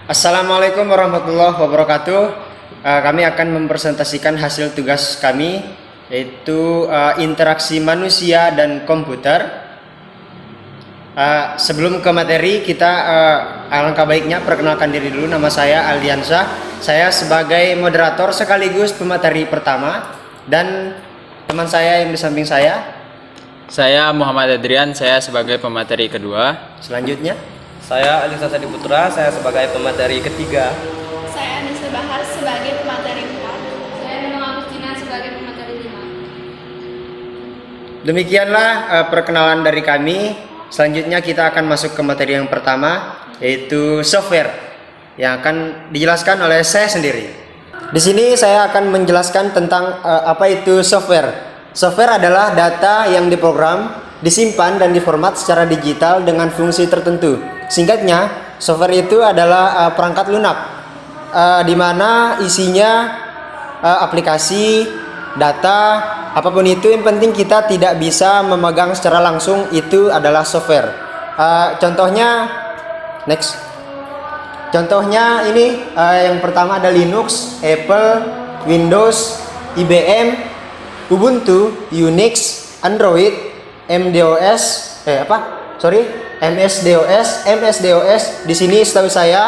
Assalamualaikum warahmatullahi wabarakatuh. Kami akan mempresentasikan hasil tugas kami, yaitu interaksi manusia dan komputer. Sebelum ke materi, kita alangkah baiknya perkenalkan diri dulu. Nama saya Aldiansyah. Saya sebagai moderator sekaligus pemateri pertama, dan teman saya yang di samping saya Muhammad Adrian, saya sebagai pemateri kedua. Selanjutnya, saya Alisa Sadi Putra, saya sebagai pemateri ketiga. Saya Anissa Bahar sebagai pemateri 4. Saya Nunung Agustina sebagai pemateri 5. demikianlah perkenalan dari kami. Selanjutnya kita akan masuk ke materi yang pertama, yaitu software, yang akan dijelaskan oleh saya sendiri. Di sini saya akan menjelaskan tentang apa itu software. Software adalah data yang diprogram, disimpan dan diformat secara digital dengan fungsi tertentu. Singkatnya, software itu adalah perangkat lunak, di mana isinya aplikasi, data, apapun itu, yang penting kita tidak bisa memegang secara langsung, itu adalah software. Contohnya, next. Contohnya ini yang pertama ada Linux, Apple, Windows, IBM, Ubuntu, Unix, Android, MS-DOS. Di sini setahu saya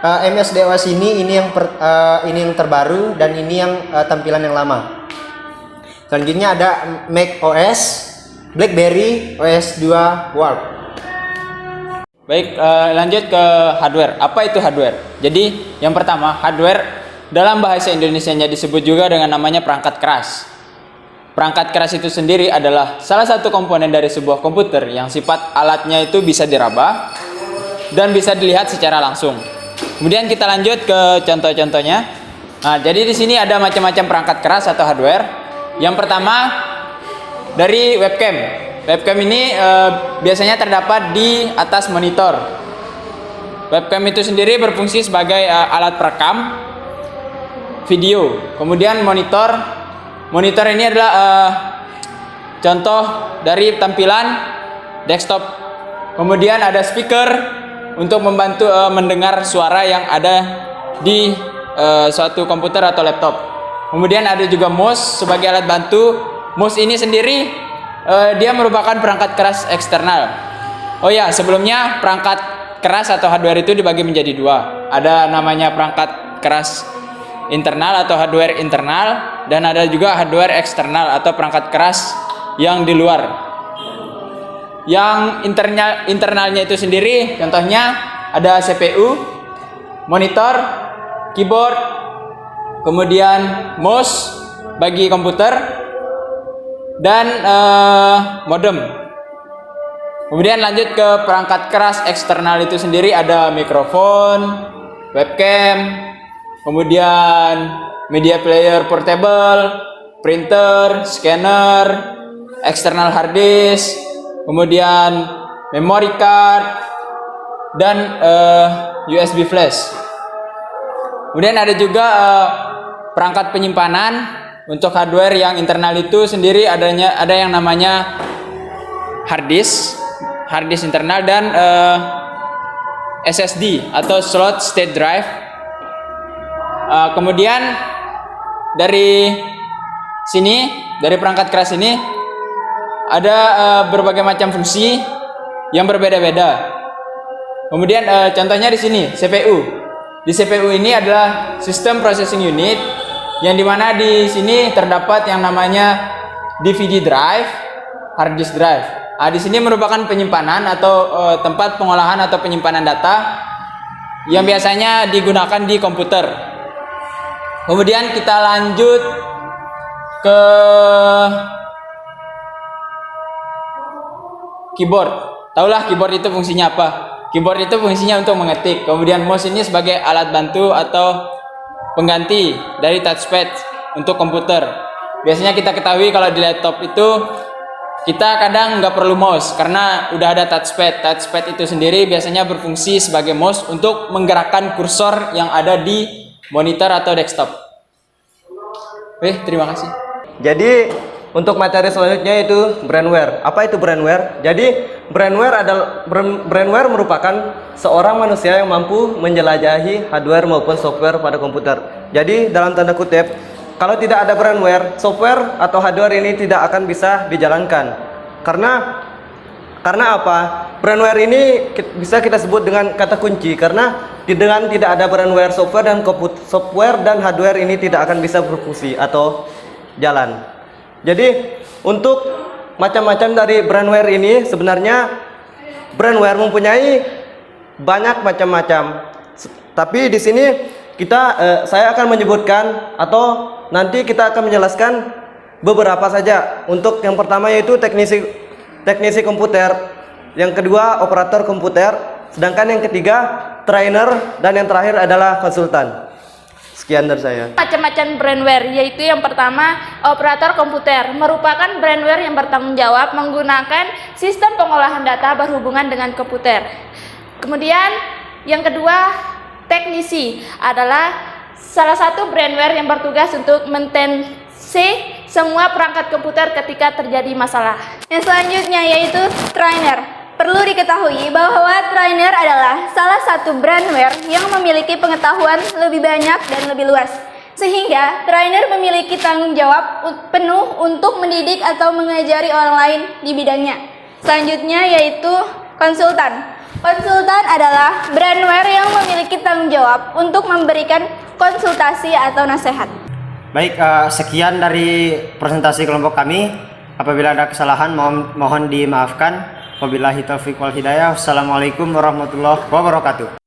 MS-DOS ini yang terbaru, dan ini yang tampilan yang lama. Selanjutnya ada Mac OS, BlackBerry, OS 2 Warp. Baik, lanjut ke hardware. Apa itu hardware? Jadi, yang pertama, hardware dalam bahasa Indonesianya disebut juga dengan namanya perangkat keras. Perangkat keras itu sendiri adalah salah satu komponen dari sebuah komputer yang sifat alatnya itu bisa diraba dan bisa dilihat secara langsung. Kemudian kita lanjut ke contoh-contohnya. Nah, jadi di sini ada macam-macam perangkat keras atau hardware. Yang pertama dari webcam. Webcam ini biasanya terdapat di atas monitor. Webcam itu sendiri berfungsi sebagai alat perekam video. Kemudian monitor ini adalah contoh dari tampilan desktop. Kemudian ada speaker untuk membantu mendengar suara yang ada di suatu komputer atau laptop. Kemudian ada juga mouse sebagai alat bantu. Mouse ini sendiri dia merupakan perangkat keras eksternal. Oh ya, sebelumnya perangkat keras atau hardware itu dibagi menjadi dua. Ada namanya perangkat keras internal atau hardware internal, dan ada juga hardware eksternal atau perangkat keras yang di luar. Yang internalnya itu sendiri, contohnya ada CPU, monitor, keyboard, kemudian mouse bagi komputer, dan modem. Kemudian lanjut ke perangkat keras eksternal itu sendiri, ada mikrofon, webcam, kemudian media player portable, printer, scanner, external hard disk, kemudian memory card, dan USB flash. Kemudian ada juga perangkat penyimpanan. Untuk hardware yang internal itu sendiri ada yang namanya hard disk internal, dan SSD atau solid state drive. Kemudian dari perangkat keras ini ada berbagai macam fungsi yang berbeda-beda. Kemudian contohnya di sini CPU. Di CPU ini adalah System Processing Unit, yang dimana di sini terdapat yang namanya DVD drive, hard disk drive. Di sini merupakan penyimpanan atau tempat pengolahan atau penyimpanan data yang biasanya digunakan di komputer. Kemudian kita lanjut ke keyboard. Tahulah keyboard itu fungsinya apa? Keyboard itu fungsinya untuk mengetik. Kemudian mouse ini sebagai alat bantu atau pengganti dari touchpad untuk komputer. Biasanya kita ketahui kalau di laptop itu kita kadang nggak perlu mouse karena udah ada touchpad. Touchpad itu sendiri biasanya berfungsi sebagai mouse untuk menggerakkan kursor yang ada di monitor atau desktop. Terima kasih. Jadi Untuk materi selanjutnya itu brandware. Apa itu brandware? Jadi brandware merupakan seorang manusia yang mampu menjelajahi hardware maupun software pada komputer. Jadi dalam tanda kutip, kalau tidak ada brandware, software atau hardware ini tidak akan bisa dijalankan. Karena apa? Brandware ini bisa kita sebut dengan kata kunci, karena dengan tidak ada brandware, software dan hardware ini tidak akan bisa berfungsi atau jalan. Jadi untuk macam-macam dari brandware ini, sebenarnya brandware mempunyai banyak macam-macam. Tapi di sini saya akan menyebutkan atau nanti kita akan menjelaskan beberapa saja. Untuk yang pertama yaitu teknisi komputer, yang kedua operator komputer, sedangkan yang ketiga trainer, dan yang terakhir adalah konsultan. Sekian dari saya. Macam-macam brandware, yaitu yang pertama operator komputer, merupakan brandware yang bertanggung jawab menggunakan sistem pengolahan data berhubungan dengan komputer. Kemudian yang kedua, teknisi adalah salah satu brandware yang bertugas untuk maintenance semua perangkat komputer ketika terjadi masalah. Yang selanjutnya yaitu trainer. Perlu diketahui bahwa trainer adalah salah satu brandware yang memiliki pengetahuan lebih banyak dan lebih luas. Sehingga trainer memiliki tanggung jawab penuh untuk mendidik atau mengajari orang lain di bidangnya. Selanjutnya yaitu konsultan. Konsultan adalah brandware yang memiliki tanggung jawab untuk memberikan konsultasi atau nasihat. Baik, sekian dari presentasi kelompok kami. Apabila ada kesalahan mohon dimaafkan. Wabillahi taufiq wal hidayah. Wassalamualaikum warahmatullahi wabarakatuh.